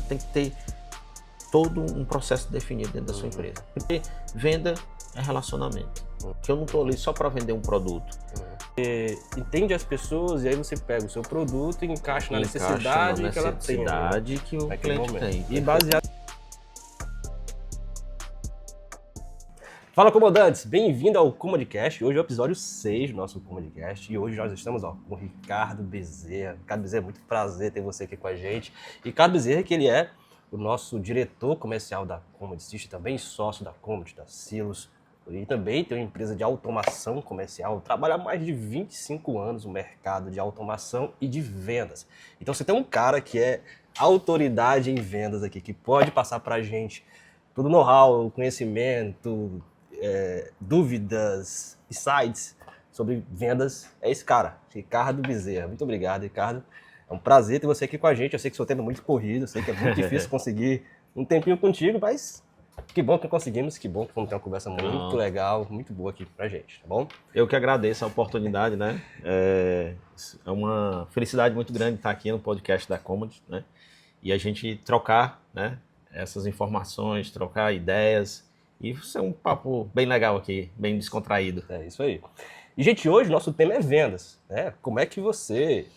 tem que ter todo um processo definido dentro da sua empresa. Porque venda é relacionamento. Que eu não estou ali só para vender um produto. Entende as pessoas e aí você pega o seu produto e encaixa na necessidade que ela tem. Necessidade que o cliente tem. E baseado... Fala, comandantes! Bem-vindo ao Comodcast. Hoje é o episódio 6 do nosso Comodcast. E hoje nós estamos com o Ricardo Bezerra. Ricardo Bezerra, muito prazer ter você aqui com a gente. Ricardo Bezerra, que ele é o nosso diretor comercial da Comod System, também sócio da Comod, da Silos. E também tem uma empresa de automação comercial. Trabalha há mais de 25 anos no mercado de automação e de vendas. Então você tem um cara que é autoridade em vendas aqui, que pode passar para a gente todo o know-how, conhecimento, dúvidas, insights sobre vendas. É esse cara, Ricardo Bezerra. Muito obrigado, Ricardo. É um prazer ter você aqui com a gente. Eu sei que seu tempo é muito corrido, eu sei que é muito difícil conseguir um tempinho contigo, mas que bom que conseguimos, que bom que vamos ter uma conversa muito legal, muito boa aqui pra gente, tá bom? Eu que agradeço a oportunidade, né? É uma felicidade muito grande estar aqui no podcast da Comod, né? E a gente trocar, né, essas informações, trocar ideias. E isso é um papo bem legal aqui, bem descontraído. É isso aí. E, gente, hoje nosso tema é vendas, né? Como é que você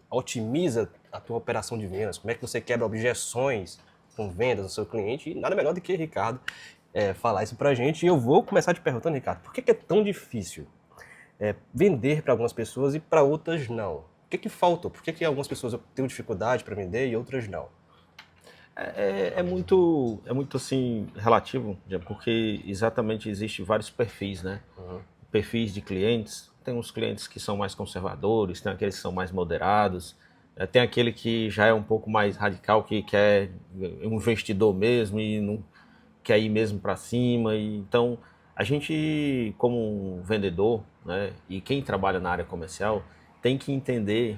otimiza a tua operação de vendas? Como é que você quebra objeções com vendas do seu cliente? E nada melhor do que Ricardo falar isso pra gente. E eu vou começar te perguntando, Ricardo, por que é tão difícil vender para algumas pessoas e para outras não? O que falta? Por que algumas pessoas têm dificuldade para vender e outras não? É muito assim, relativo, porque exatamente existe vários perfis, né? Perfis de clientes. Tem uns clientes que são mais conservadores, tem aqueles que são mais moderados, tem aquele que já é um pouco mais radical, que quer um investidor mesmo e não quer ir mesmo para cima. Então, a gente, como um vendedor, né, e quem trabalha na área comercial, tem que entender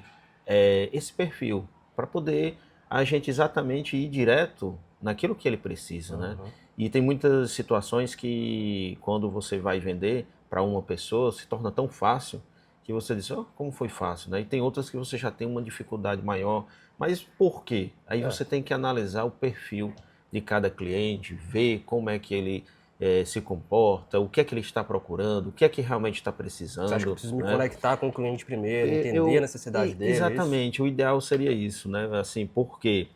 esse perfil para poder a gente exatamente ir direto naquilo que ele precisa, né? E tem muitas situações que quando você vai vender para uma pessoa se torna tão fácil que você diz, como foi fácil, né? E tem outras que você já tem uma dificuldade maior. Mas por quê? Aí você tem que analisar o perfil de cada cliente, ver como é que ele se comporta, o que é que ele está procurando, o que é que realmente está precisando. Você acha que eu preciso me conectar com o cliente primeiro, entender a necessidade dele? Exatamente, o ideal seria isso, né? Assim, por quê?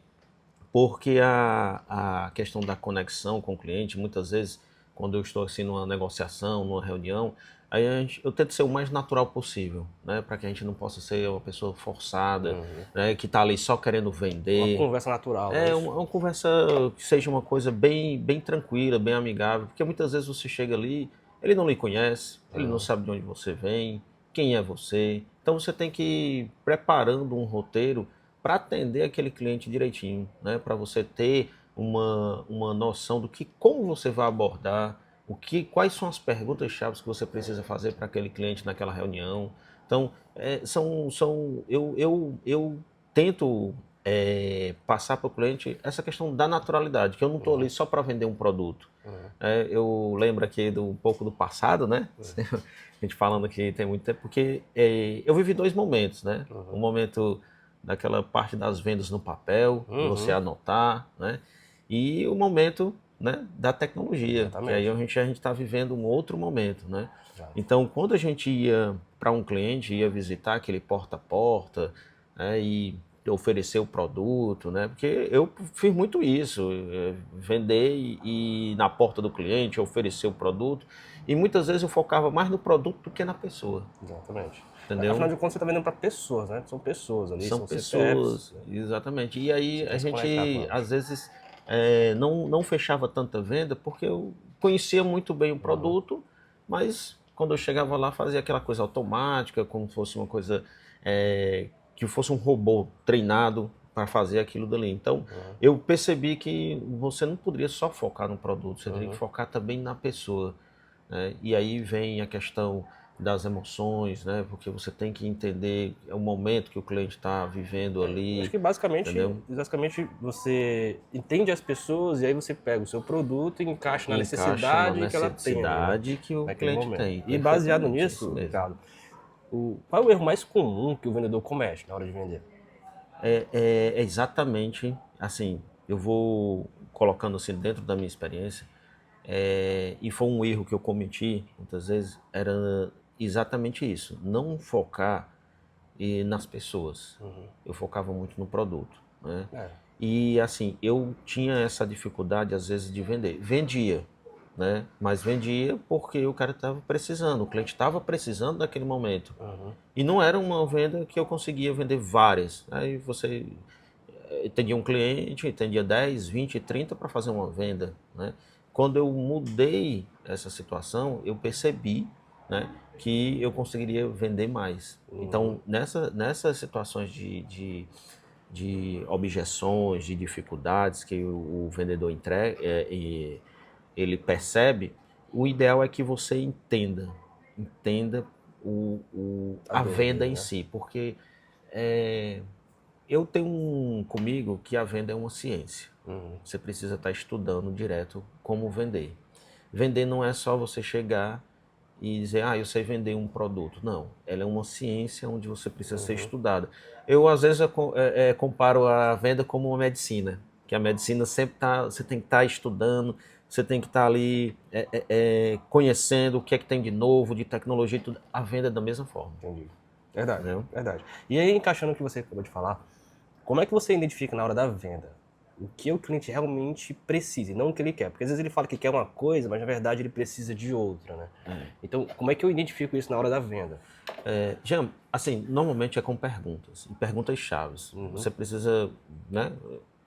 Porque a questão da conexão com o cliente, muitas vezes, quando eu estou assim numa negociação, numa reunião, aí eu tento ser o mais natural possível, né? Para que a gente não possa ser uma pessoa forçada, né? Que está ali só querendo vender. Uma conversa natural. Uma conversa que seja uma coisa bem tranquila, bem amigável, porque muitas vezes você chega ali, ele não lhe conhece, ele não sabe de onde você vem, quem é você. Então você tem que ir preparando um roteiro para atender aquele cliente direitinho, né? Para você ter uma noção do como você vai abordar, quais são as perguntas-chave que você precisa fazer para aquele cliente naquela reunião. Então, eu tento passar para o cliente essa questão da naturalidade, que eu não estou ali só para vender um produto. Eu lembro aqui um pouco do passado, né? A gente falando aqui tem muito tempo, porque eu vivi dois momentos, né? Um momento daquela parte das vendas no papel, você anotar, né? E o momento, né, da tecnologia, que aí a gente está vivendo um outro momento, né? Então, quando a gente ia para um cliente, ia visitar aquele porta a porta, né, e oferecer o produto, né? Porque eu fiz muito isso, vender e na porta do cliente, oferecer o produto, e muitas vezes eu focava mais no produto do que na pessoa. Exatamente. Entendeu? Afinal de contas, você está vendendo para pessoas, né? São pessoas ali, são pessoas, CPFs, exatamente. E aí a gente, às vezes, não fechava tanta venda porque eu conhecia muito bem o produto, mas quando eu chegava lá fazia aquela coisa automática, como se fosse uma coisa que fosse um robô treinado para fazer aquilo dali. Então, eu percebi que você não poderia só focar no produto, você teria que focar também na pessoa, né? E aí vem a questão das emoções, né? Porque você tem que entender o momento que o cliente está vivendo ali. Acho que basicamente você entende as pessoas e aí você pega o seu produto e encaixa na necessidade que ela tem. Necessidade que o cliente tem. E baseado nisso, Ricardo, qual é o erro mais comum que o vendedor comete na hora de vender? É exatamente assim, eu vou colocando assim dentro da minha experiência, e foi um erro que eu cometi muitas vezes, era exatamente isso, não focar nas pessoas. Eu focava muito no produto, né? E assim, eu tinha essa dificuldade às vezes de vender. Vendia, né? Mas vendia porque o cara estava precisando, o cliente estava precisando naquele momento. E não era uma venda que eu conseguia vender várias. Aí você atendia um cliente, atendia 10, 20, 30 para fazer uma venda, né? Quando eu mudei essa situação, eu percebi, né, que eu conseguiria vender mais. Então, nessas situações de objeções, de dificuldades que o vendedor entrega, e ele percebe, o ideal é que você entenda a venda em si, porque eu tenho comigo que a venda é uma ciência. Você precisa estar estudando direto como vender. Vender não é só você chegar e dizer, eu sei vender um produto. Não, ela é uma ciência onde você precisa ser estudada. Eu, às vezes, comparo a venda como uma medicina, que a medicina sempre você tem que estar estudando, você tem que estar ali conhecendo o que é que tem de novo, de tecnologia e tudo. A venda é da mesma forma. Entendi. Verdade, Entendeu? verdade. E aí, encaixando no que você acabou de falar, como é que você identifica na hora da venda o que o cliente realmente precisa e não o que ele quer? Porque às vezes ele fala que quer uma coisa, mas na verdade ele precisa de outra, né? Então, como é que eu identifico isso na hora da venda? Jean, assim, normalmente é com perguntas, e perguntas chaves. Você precisa, né,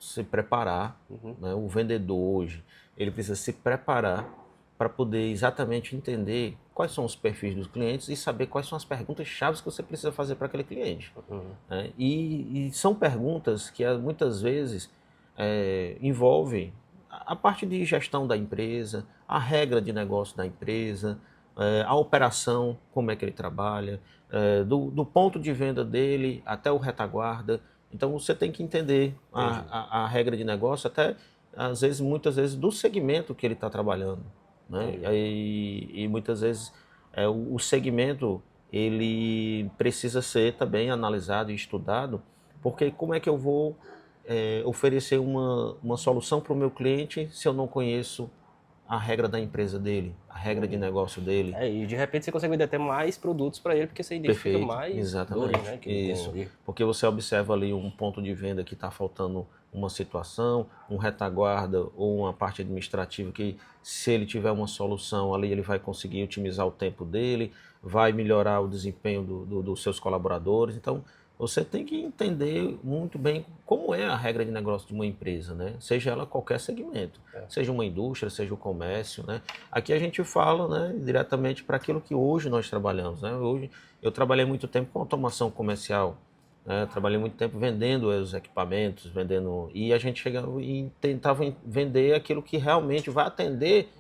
se preparar, né? O vendedor hoje, ele precisa se preparar para poder exatamente entender quais são os perfis dos clientes e saber quais são as perguntas chaves que você precisa fazer para aquele cliente. Né? E são perguntas que muitas vezes envolvem a parte de gestão da empresa, a regra de negócio da empresa, a operação, como é que ele trabalha, do ponto de venda dele até o retaguarda. Então você tem que entender a regra de negócio, até às vezes, muitas vezes, do segmento que ele está trabalhando. Né? E muitas vezes o segmento ele precisa ser também analisado e estudado, porque como é que eu vou oferecer uma solução para o meu cliente se eu não conheço a regra da empresa dele, a regra de negócio dele. E de repente você consegue vender até mais produtos para ele, porque você identifica Perfeito, mais exatamente. dores, né, que ele Isso, tem ali. porque você observa ali um ponto de venda que está faltando uma situação, um retaguarda ou uma parte administrativa que, se ele tiver uma solução ali, ele vai conseguir otimizar o tempo dele, vai melhorar o desempenho dos seus colaboradores. Então, você tem que entender muito bem como é a regra de negócio de uma empresa, né? Seja ela qualquer segmento, seja uma indústria, seja o comércio, né? Aqui a gente fala, né, diretamente para aquilo que hoje nós trabalhamos, né? Hoje eu trabalhei muito tempo com automação comercial, né? Trabalhei muito tempo vendendo os equipamentos, e a gente chegava e tentava vender aquilo que realmente vai atender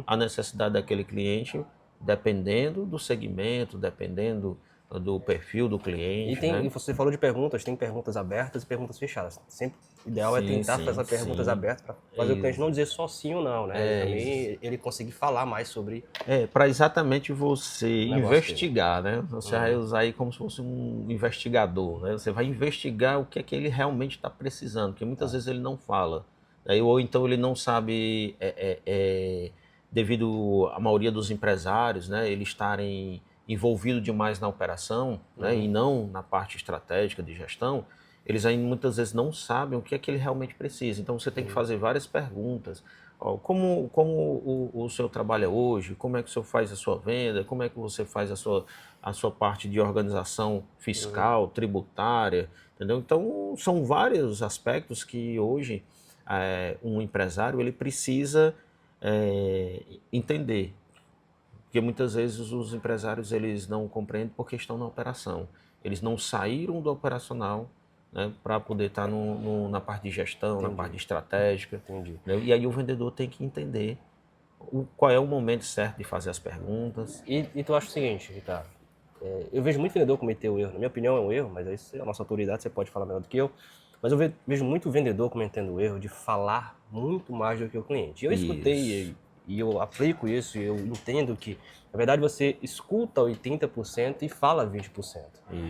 a necessidade daquele cliente, dependendo do segmento, dependendo do perfil do cliente, E né? você falou de perguntas, tem perguntas abertas e perguntas fechadas. Sempre o ideal é tentar fazer perguntas abertas para fazer o cliente não dizer só sim ou não, né? E também ele conseguir falar mais sobre para exatamente você investigar, dele. né? Você vai usar aí como se fosse um investigador, né? Você vai investigar o que é que ele realmente está precisando, porque muitas vezes ele não fala. Ou então ele não sabe, devido à maioria dos empresários, né? Eles estarem envolvidos demais na operação, né? E não na parte estratégica de gestão, eles ainda muitas vezes não sabem o que é que ele realmente precisa. Então você tem que fazer várias perguntas. Como o senhor trabalha hoje? Como é que o senhor faz a sua venda? Como é que você faz a sua parte de organização fiscal, tributária? Entendeu? Então, são vários aspectos que hoje um empresário ele precisa entender. Porque muitas vezes os empresários eles não compreendem porque estão na operação. Eles não saíram do operacional, né, para poder estar na parte de gestão, na parte estratégica. Né? E aí o vendedor tem que entender qual é o momento certo de fazer as perguntas. E tu acha o seguinte, Ricardo, eu vejo muito vendedor cometer o erro, na minha opinião é um erro, mas isso é a nossa autoridade, você pode falar melhor do que eu, mas eu vejo muito vendedor cometendo o erro de falar muito mais do que o cliente. E eu escutei e eu aplico isso e eu entendo que, na verdade, você escuta 80% e fala 20%.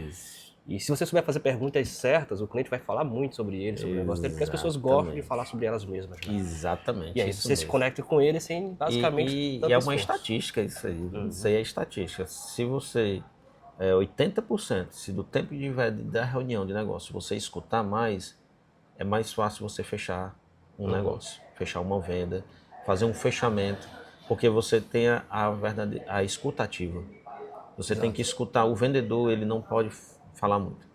Isso. E se você souber fazer perguntas certas, o cliente vai falar muito sobre ele, sobre o negócio dele, porque as pessoas gostam de falar sobre elas mesmas. Né? Exatamente. E aí isso você se mesmo. conecta com ele sem basicamente E tanto é uma esforço. estatística isso aí. Isso aí é estatística. Se você 80%, se do tempo da reunião de negócio você escutar mais, é mais fácil você fechar um negócio, fechar uma venda, fazer um fechamento, porque você tem a escutativa. Você tem que escutar. O vendedor, ele não pode falar muito.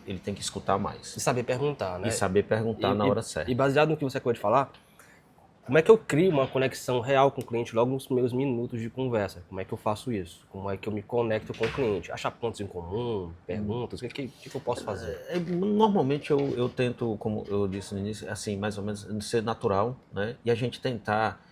Ele tem que escutar mais. E saber perguntar, né? E saber perguntar na hora certa. E baseado no que você acabou de falar, como é que eu crio uma conexão real com o cliente logo nos primeiros minutos de conversa? Como é que eu faço isso? Como é que eu me conecto com o cliente? Achar pontos em comum, perguntas, o que eu posso fazer? Normalmente eu tento, como eu disse no início, assim, mais ou menos, ser natural, né? E a gente tentar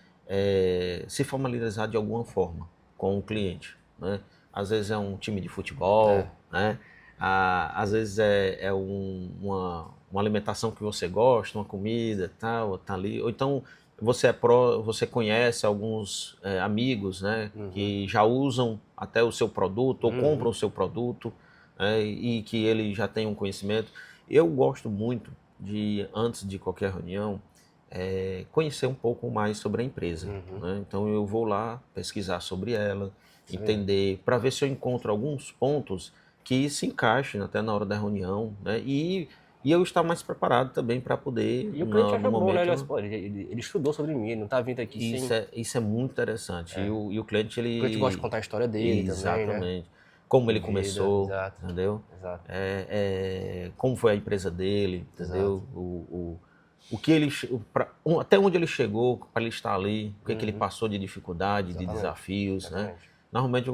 se formalizar de alguma forma com o cliente, né? Às vezes é um time de futebol, né? Às vezes é uma alimentação que você gosta, uma comida, tal, tá ali. Ou então você conhece alguns amigos, né? Que já usam até o seu produto ou compram o seu produto, e que ele já tem um conhecimento. Eu gosto muito de, antes de qualquer reunião, conhecer um pouco mais sobre a empresa. Né? Então eu vou lá pesquisar sobre ela, entender, para ver se eu encontro alguns pontos que se encaixem até na hora da reunião, né? E eu estar mais preparado também para poder, E o cliente acha no bom, né? momento... Pô, ele estudou sobre mim, ele não tá vindo aqui sem... Isso é muito interessante. E o cliente, ele... O cliente gosta de contar a história dele também, né? Exatamente. Como ele De vida, começou, exato. entendeu? Exato. Como foi a empresa dele, entendeu? O que ele... até onde ele chegou para ele estar ali, o que, que ele passou de dificuldade, de desafios, né? Normalmente,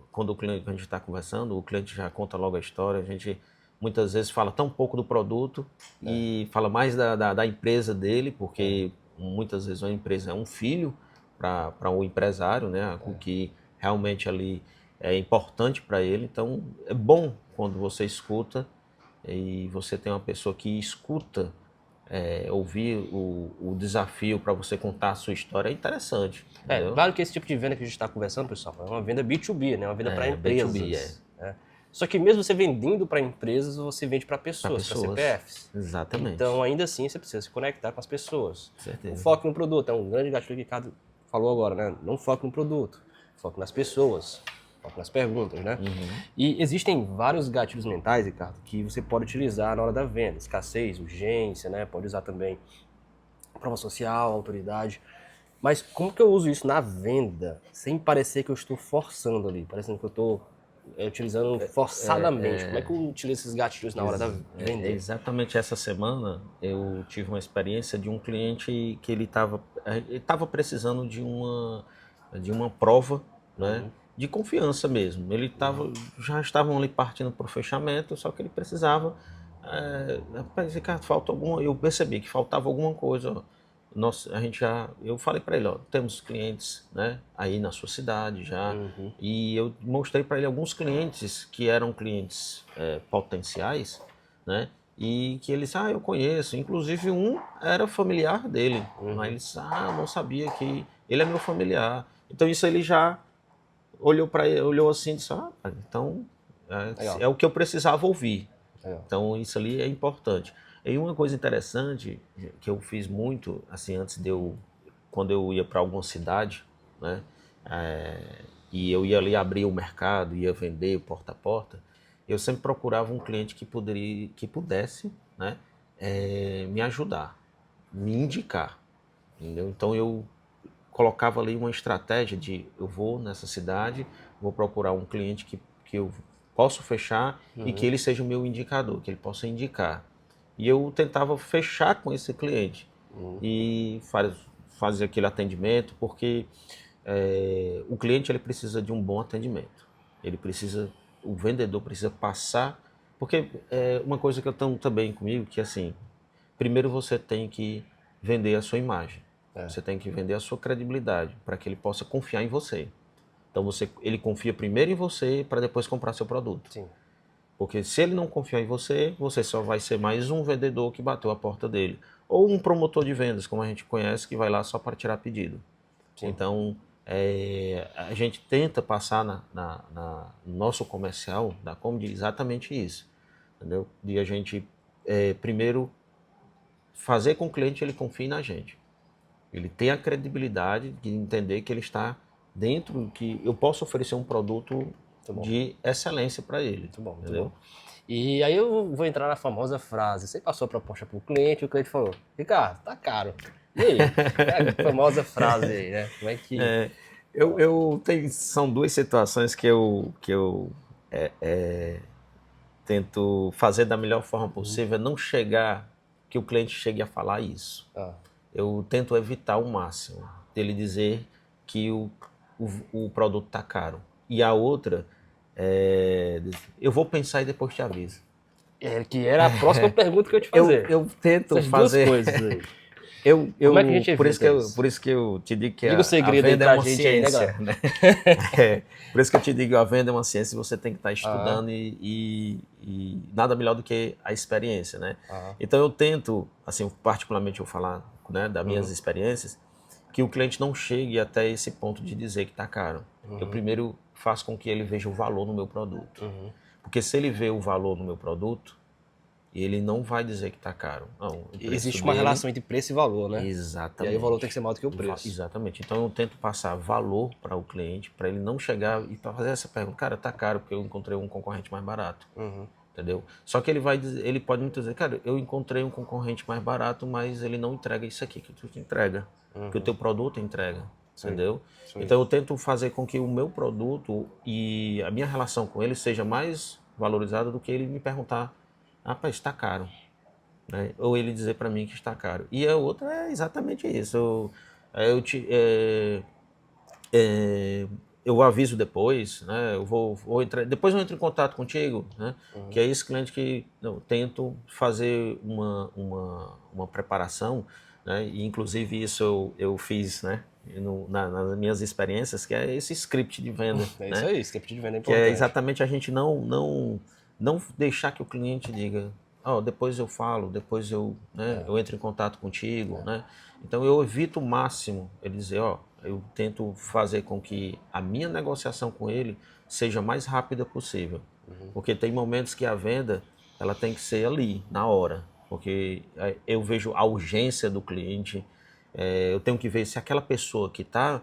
quando a gente está conversando, o cliente já conta logo a história, a gente... Muitas vezes fala tão pouco do produto e fala mais da empresa dele, porque muitas vezes a empresa é um filho para o empresário, né? O que realmente ali é importante para ele. Então, é bom quando você escuta e você tem uma pessoa que escuta, ouvir o desafio para você contar a sua história é interessante. Entendeu? Claro que esse tipo de venda que a gente está conversando, pessoal, é uma venda B2B, né? Uma venda para empresas. B2B, né? Só que mesmo você vendendo para empresas, você vende para pessoas, para CPFs. Exatamente. Então, ainda assim, você precisa se conectar com as pessoas. Certeza. O foco no produto é um grande gatilho que o Ricardo falou agora, né? Não foco no produto, foco nas pessoas, foco nas perguntas, né? E existem vários gatilhos mentais, Ricardo, que você pode utilizar na hora da venda. Escassez, urgência, né? Pode usar também prova social, autoridade. Mas como que eu uso isso na venda, sem parecer que eu estou forçando ali, parecendo que eu estou utilizando forçadamente? Como é que eu utilizo esses gatilhos na hora da vender? Exatamente essa semana eu tive uma experiência de um cliente que ele estava precisando de uma prova, né, de confiança mesmo. Já estavam ali partindo para o fechamento, só que ele precisava... Rapaz, Ricardo, falta alguma... Eu percebi que faltava alguma coisa. Eu falei para ele, ó, temos clientes, né, aí na sua cidade já, e eu mostrei para ele alguns clientes que eram clientes potenciais, né, e que ele disse, eu conheço, inclusive um era familiar dele, mas ele disse, eu não sabia que ele é meu familiar. Então isso ele já olhou assim e disse, então é o que eu precisava ouvir. Então isso ali é importante. E uma coisa interessante que eu fiz muito, assim, quando eu ia para alguma cidade, né, e eu ia ali abrir o mercado, ia vender porta a porta, eu sempre procurava um cliente que pudesse, né, me ajudar, me indicar, entendeu? Então eu colocava ali uma estratégia de eu vou nessa cidade, vou procurar um cliente que eu posso fechar e que ele seja o meu indicador, que ele possa indicar. E eu tentava fechar com esse cliente e fazer aquele atendimento, porque o cliente ele precisa de um bom atendimento. O vendedor precisa passar, porque uma coisa que eu tenho também comigo, que assim, primeiro você tem que vender a sua imagem, você tem que vender a sua credibilidade, para que ele possa confiar em você. Então ele confia primeiro em você para depois comprar seu produto. Sim. Porque se ele não confiar em você, você só vai ser mais um vendedor que bateu a porta dele. Ou um promotor de vendas, como a gente conhece, que vai lá só para tirar pedido. Sim. Então, A gente tenta passar no nosso comercial da Comedy exatamente isso, entendeu? De a gente, primeiro, fazer com que o cliente ele confie na gente. Ele tem a credibilidade de entender que ele está dentro, que eu posso oferecer um produto de excelência para ele. Muito bom, muito entendeu? bom. E aí eu vou entrar na famosa frase, você passou a proposta para o cliente e o cliente falou, Ricardo, tá caro. E aí? É a famosa frase aí, né? Como é que... São duas situações que eu tento fazer da melhor forma possível, não chegar, que o cliente chegue a falar isso. Eu tento evitar ao máximo dele dizer que o produto está caro. E a outra, eu vou pensar e depois te aviso. Que era a próxima pergunta que eu ia te fazer. Eu tento essas fazer... duas coisas aí. Como é que a gente evita isso? Por isso que eu te digo que Diga o segredo a venda aí é uma gente aí, ciência. Né? Por isso que eu te digo, a venda é uma ciência e você tem que estar estudando e nada melhor do que a experiência, né? Então eu tento, assim, particularmente eu falar, né, das minhas experiências, que o cliente não chegue até esse ponto de dizer que está caro. Eu primeiro faço com que ele veja o valor no meu produto. Porque se ele vê o valor no meu produto, ele não vai dizer que está caro. Não, existe uma relação entre preço e valor, né? Exatamente. E aí o valor tem que ser maior do que o preço. Exatamente. Então eu tento passar valor para o cliente, para ele não chegar e para fazer essa pergunta, cara, tá caro porque eu encontrei um concorrente mais barato. Entendeu? Só que ele pode muitas vezes, cara, eu encontrei um concorrente mais barato, mas ele não entrega isso aqui que tu te entrega, que o teu produto entrega. Entendeu? Então eu tento fazer com que o meu produto e a minha relação com ele seja mais valorizada do que ele me perguntar, rapaz, está caro. Né? Ou ele dizer para mim que está caro. E a outra é exatamente isso. Eu aviso depois, né? Eu vou entrar, depois eu entro em contato contigo, né? Que é esse cliente que eu tento fazer uma preparação, né? E inclusive isso eu fiz, né? Nas minhas experiências, que é esse script de venda. É né? isso aí, script de venda é Que importante. é exatamente a gente não deixar que o cliente diga, depois eu falo, depois eu entro em contato contigo, né? Então eu evito o máximo ele dizer, eu tento fazer com que a minha negociação com ele seja mais rápida possível. Porque tem momentos que a venda ela tem que ser ali, na hora. Porque eu vejo a urgência do cliente, eu tenho que ver se aquela pessoa que está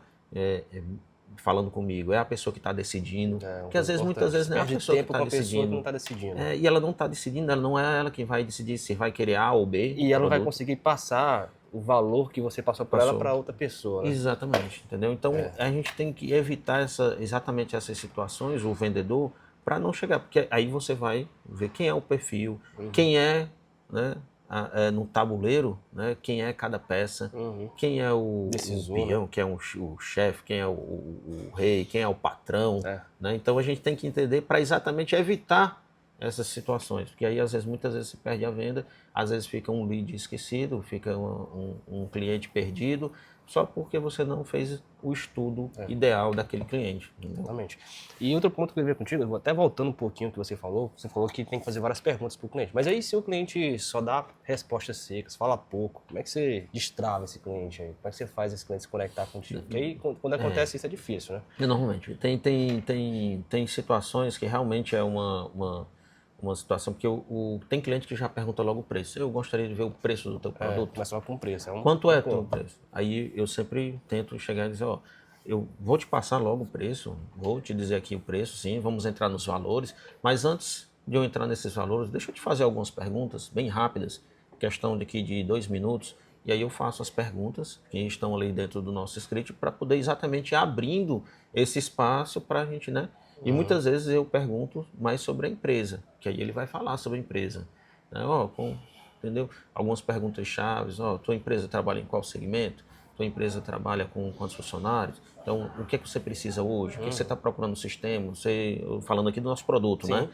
falando comigo é a pessoa que está decidindo. Porque às vezes, muitas vezes, não é a pessoa que está decidindo. Que não tá decidindo. E ela não está decidindo, ela não é ela que vai decidir se vai querer A ou B. E ela não vai conseguir passar o valor que você passou para ela para outra pessoa. Né? Exatamente, entendeu? Então a gente tem que evitar exatamente essas situações, o vendedor, para não chegar. Porque aí você vai ver quem é o perfil, quem é, né, no tabuleiro, né, quem é cada peça, quem é o peão, quem é o chefe, quem é o rei, quem é o patrão. Né? Então a gente tem que entender para exatamente evitar essas situações, porque aí muitas vezes se perde a venda, às vezes fica um lead esquecido, fica um cliente perdido, só porque você não fez o estudo ideal daquele cliente. Exatamente. E outro ponto que eu ia ver contigo, até voltando um pouquinho ao que você falou que tem que fazer várias perguntas para o cliente, mas aí se o cliente só dá respostas secas, fala pouco, como é que você destrava esse cliente aí? Como é que você faz esse cliente se conectar contigo? Porque aí quando acontece isso é difícil, né? Normalmente, tem situações que realmente é uma situação, porque tem cliente que já pergunta logo o preço. Eu gostaria de ver o preço do teu produto. Começa logo com o preço. Quanto é o teu preço? Aí eu sempre tento chegar e dizer, eu vou te passar logo o preço, vou te dizer aqui o preço, sim, vamos entrar nos valores, mas antes de eu entrar nesses valores, deixa eu te fazer algumas perguntas bem rápidas, questão de 2 minutos, e aí eu faço as perguntas que estão ali dentro do nosso script para poder exatamente abrindo esse espaço para a gente, né? E muitas vezes eu pergunto mais sobre a empresa, que aí ele vai falar sobre a empresa. Né? Entendeu? Algumas perguntas chaves, tua empresa trabalha em qual segmento? Tua empresa trabalha com quantos funcionários? Então, o que é que você precisa hoje? O que você está procurando no sistema? Falando aqui do nosso produto, né?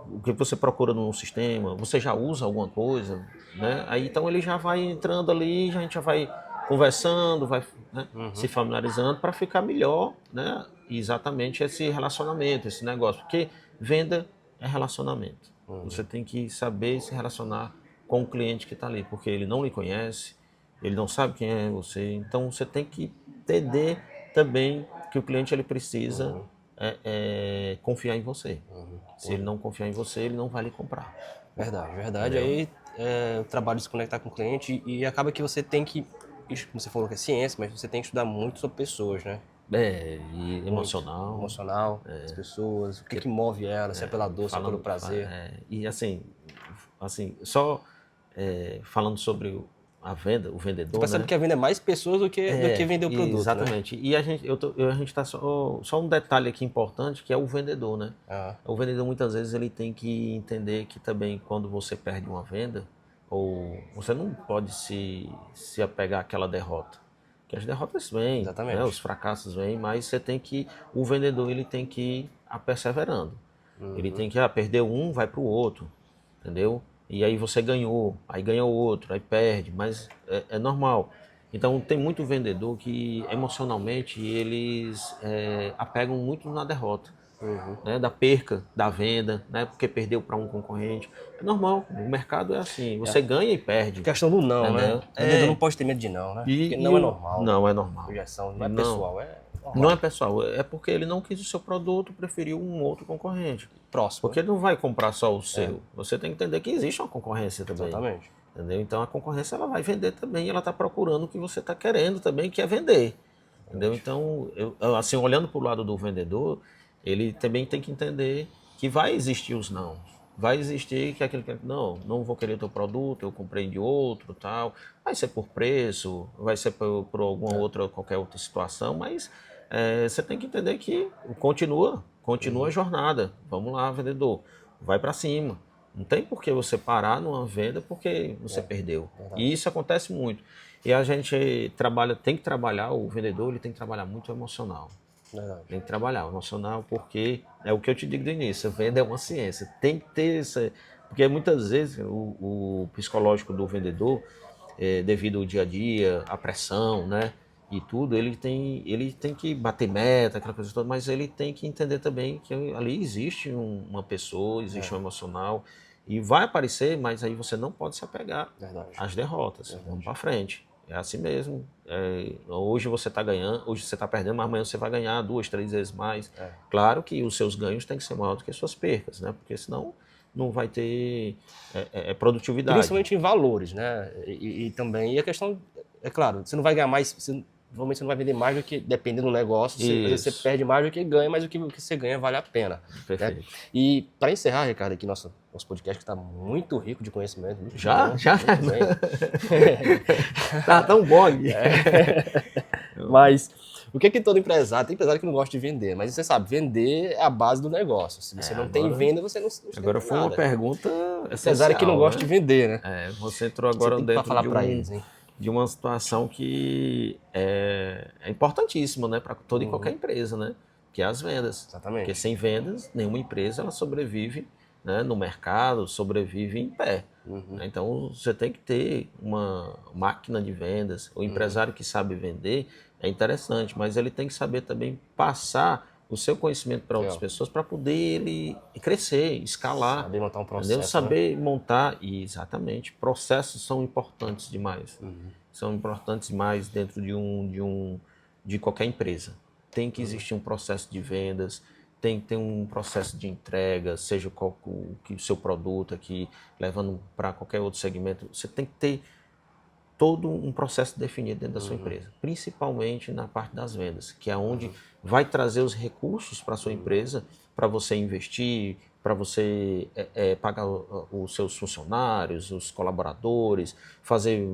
O que você procura no sistema? Você já usa alguma coisa? Né? Aí, então, ele já vai entrando ali, a gente já vai conversando, vai se familiarizando para ficar melhor, né? Exatamente esse relacionamento, esse negócio. Porque venda é relacionamento. Você tem que saber se relacionar com o cliente que está ali, porque ele não lhe conhece, ele não sabe quem é você. Então você tem que entender também que o cliente ele precisa confiar em você. Se ele não confiar em você, ele não vai lhe comprar. Verdade, verdade. Entendeu? Aí o trabalho de se conectar com o cliente e acaba que você tem que, como você falou que é ciência, mas você tem que estudar muito sobre pessoas, né? E Muito. emocional. Emocional, as pessoas, o que que move elas, se é pela dor, se é pelo prazer. E assim, só falando sobre a venda, o Você vendedor, percebe né? que a venda é mais pessoas do que vender o produto, né? Exatamente. E a gente tá só um detalhe aqui importante que é o vendedor, né? Ah, O vendedor muitas vezes ele tem que entender que também quando você perde uma venda, ou você não pode se apegar àquela derrota. Que as derrotas vêm, né? Os exatamente. fracassos vêm, mas o vendedor ele tem que ir perseverando. Ele tem que perder um, vai para o outro, entendeu? E aí você ganhou, aí ganha o outro, aí perde, mas é normal. Então tem muito vendedor que emocionalmente eles apegam muito na derrota, né? Da perca, da venda, né? Porque perdeu para um concorrente. É normal, o mercado é assim, você ganha e A perde, questão do não, né? entendeu? O vendedor não pode ter medo de não, né? Porque E não é normal. não é normal. Objeção, não é Não, pessoal, é não é normal. pessoal, é porque ele não quis o seu produto, preferiu um outro concorrente. Próximo, Porque né? ele não vai comprar só o seu. Você tem que entender que existe uma concorrência também. Exatamente. Entendeu? Então a concorrência ela vai vender também, ela está procurando o que você está querendo também, que é vender. Entendeu? Então, assim, olhando para o lado do vendedor, ele também tem que entender que vai existir os não. Vai existir que aquele que não vou querer teu produto, eu comprei de outro, tal. Vai ser por preço, vai ser por alguma outra, qualquer outra situação, mas você tem que entender que continua a jornada. Vamos lá, vendedor, vai para cima. Não tem por que você parar numa venda porque você perdeu. E isso acontece muito. E a gente tem que trabalhar, o vendedor ele tem que trabalhar muito o emocional. Verdade. Tem que trabalhar o emocional porque é o que eu te digo do início, venda é uma ciência. Tem que ter essa... Porque muitas vezes o psicológico do vendedor, devido ao dia a dia, a pressão, né? E tudo, ele tem que bater meta, aquela coisa toda, mas ele tem que entender também que ali existe uma pessoa, existe um emocional, e vai aparecer, mas aí você não pode se apegar Verdade. às derrotas. Vamos para frente. É assim mesmo. Hoje você está ganhando, hoje você está perdendo, mas amanhã você vai ganhar 2, 3 vezes mais. Claro que os seus ganhos têm que ser maior do que as suas percas, né? Porque senão não vai ter produtividade. Principalmente em valores, né? E também, e a questão, é claro, você não vai ganhar mais, provavelmente você não vai vender mais do que, dependendo do negócio, às vezes você perde mais do que ganha, mas o que você ganha vale a pena. Perfeito. Né? E para encerrar, Ricardo, aqui nosso podcast que está muito rico de conhecimento. Muito Já? bom, Já? muito bem. Tá tão bom aqui. Mas o que é que todo empresário, tem empresário que não gosta de vender, mas você sabe, vender é a base do negócio. Se você não tem venda, você não Agora foi nada. uma pergunta Empresário que não gosta de vender, né? Você entrou agora Você tem que dentro falar para eles, hein? de uma situação que é importantíssima, né, para toda e qualquer empresa, né, que é as vendas. Exatamente. Porque sem vendas, nenhuma empresa ela sobrevive, né, no mercado, sobrevive em pé. Então você tem que ter uma máquina de vendas. O empresário que sabe vender é interessante, mas ele tem que saber também passar o seu conhecimento para outras pessoas para poder ele crescer, escalar. Saber montar um processo. Entendeu? Saber montar, exatamente. Processos são importantes demais. São importantes demais dentro de qualquer empresa. Tem que existir um processo de vendas, tem que ter um processo de entrega, seja qual o seu produto aqui, levando para qualquer outro segmento. Você tem que ter todo um processo definido dentro da sua empresa, principalmente na parte das vendas, que é onde vai trazer os recursos para a sua empresa, para você investir, para você pagar os seus funcionários, os colaboradores, fazer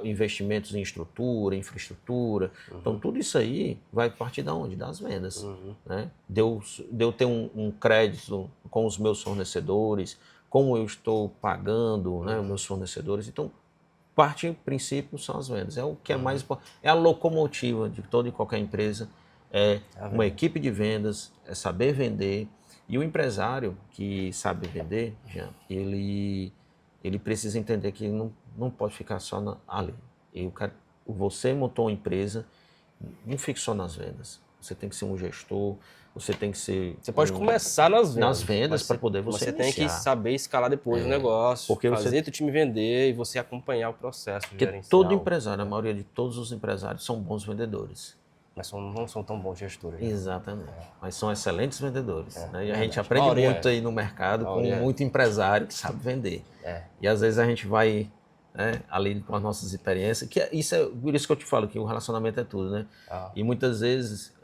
investimentos em estrutura, infraestrutura. Então, tudo isso aí vai partir da onde? Das vendas. Né? De eu ter um crédito com os meus fornecedores, como eu estou pagando, né, os meus fornecedores. Então, parte, princípio, são as vendas. É o que é mais importante. É a locomotiva de toda e qualquer empresa. É uma equipe de vendas, é saber vender. E o empresário que sabe vender, Jean, ele precisa entender que não pode ficar só ali. Você montou uma empresa, não fique só nas vendas. Você tem que ser um gestor, Você tem que ser... Você pode começar nas vendas para poder você tem que iniciar. saber escalar depois o negócio, Porque fazer teu time vender e você acompanhar o processo Porque gerencial. todo empresário, a maioria de todos os empresários são bons vendedores. Mas não são tão bons gestores. Exatamente. Mas são excelentes vendedores. Né? E a gente A aprende maioria muito aí no mercado com muito empresário que sabe vender. E às vezes a gente vai, né, ali com as nossas experiências, que por isso que eu te falo que o relacionamento é tudo, né? E muitas vezes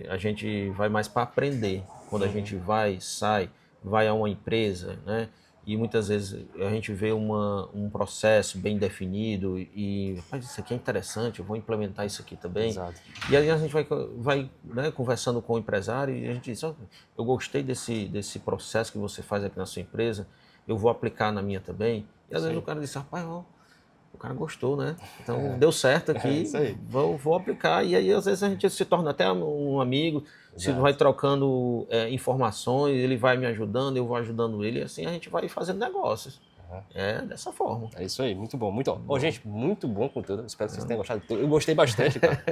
a gente vai mais para aprender. Quando a gente sai, vai a uma empresa, né? E muitas vezes a gente vê um processo bem definido e rapaz, isso aqui é interessante, eu vou implementar isso aqui também. Exato. E aí a gente vai né, conversando com o empresário e a gente diz, eu gostei desse processo que você faz aqui na sua empresa, eu vou aplicar na minha também. E às vezes o cara diz, rapaz, o cara gostou, né? Então deu certo aqui, vou aplicar. E aí às vezes a gente se torna até um amigo, se vai trocando informações, ele vai me ajudando, eu vou ajudando ele, e assim a gente vai fazendo negócios. É dessa forma. É isso aí, muito bom. Muito bom. Gente, muito bom conteúdo. Espero que vocês tenham gostado. Eu gostei bastante, cara.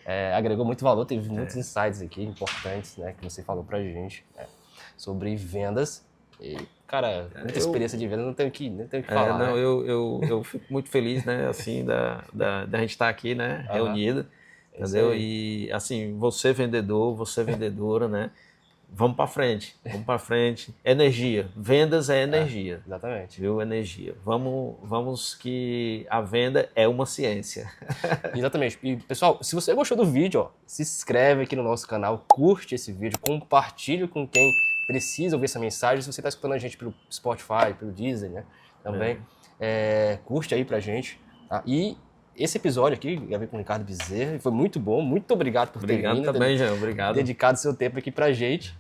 Né? Agregou muito valor, teve muitos insights aqui importantes, né, que você falou pra gente, né, sobre vendas. E, cara, muita experiência de venda, não tenho que falar. Não, né? eu fico muito feliz, né, assim, da gente estar aqui, né, reunido. Entendeu? E assim, você vendedora, né? Vamos para frente. Energia. Vendas é energia. Exatamente. Viu? Energia. Vamos que a venda é uma ciência. Exatamente. E, pessoal, se você gostou do vídeo, ó, se inscreve aqui no nosso canal, curte esse vídeo, compartilha com quem precisa ouvir essa mensagem. Se você está escutando a gente pelo Spotify, pelo Deezer, né? Também, curte aí pra gente. Tá? E esse episódio aqui, gravei com o Ricardo Bezerra, foi muito bom. Muito obrigado por ter vindo. Obrigado também, Jean. Obrigado. Dedicado seu tempo aqui pra gente.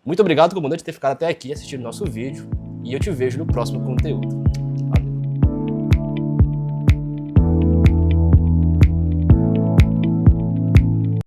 Muito obrigado, comandante, por ter ficado até aqui assistindo nosso vídeo. E eu te vejo no próximo conteúdo.